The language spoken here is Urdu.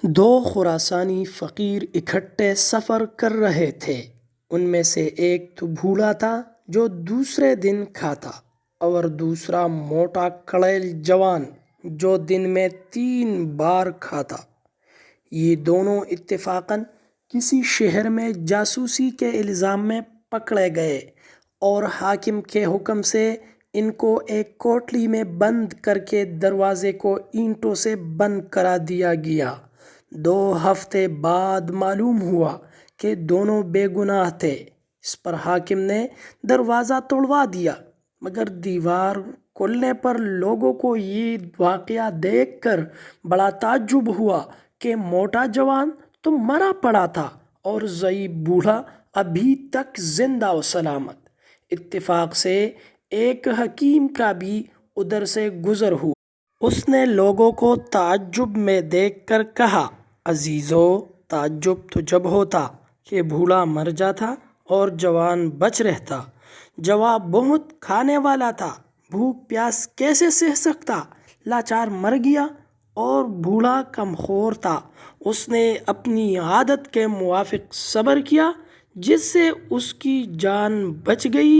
دو خراسانی فقیر اکٹھے سفر کر رہے تھے۔ ان میں سے ایک تو بھولا تھا جو دوسرے دن کھاتا، اور دوسرا موٹا کڑیل جوان جو دن میں 3 بار کھاتا۔ یہ دونوں اتفاقاً کسی شہر میں جاسوسی کے الزام میں پکڑے گئے اور حاکم کے حکم سے ان کو ایک کوٹلی میں بند کر کے دروازے کو اینٹوں سے بند کرا دیا گیا۔ 2 ہفتے بعد معلوم ہوا کہ دونوں بے گناہ تھے۔ اس پر حاکم نے دروازہ توڑوا دیا، مگر دیوار کھلنے پر لوگوں کو یہ واقعہ دیکھ کر بڑا تعجب ہوا کہ موٹا جوان تو مرا پڑا تھا اور ضعیف بوڑھا ابھی تک زندہ و سلامت۔ اتفاق سے ایک حکیم کا بھی ادھر سے گزر ہوا۔ اس نے لوگوں کو تعجب میں دیکھ کر کہا، عزیزو، تعجب تو جب ہوتا کہ بوڑھا مر جاتا اور جوان بچ رہتا۔ جوان بہت کھانے والا تھا، بھوک پیاس کیسے سہ سکتا، لاچار مر گیا۔ اور بوڑھا کمخور تھا، اس نے اپنی عادت کے موافق صبر کیا، جس سے اس کی جان بچ گئی۔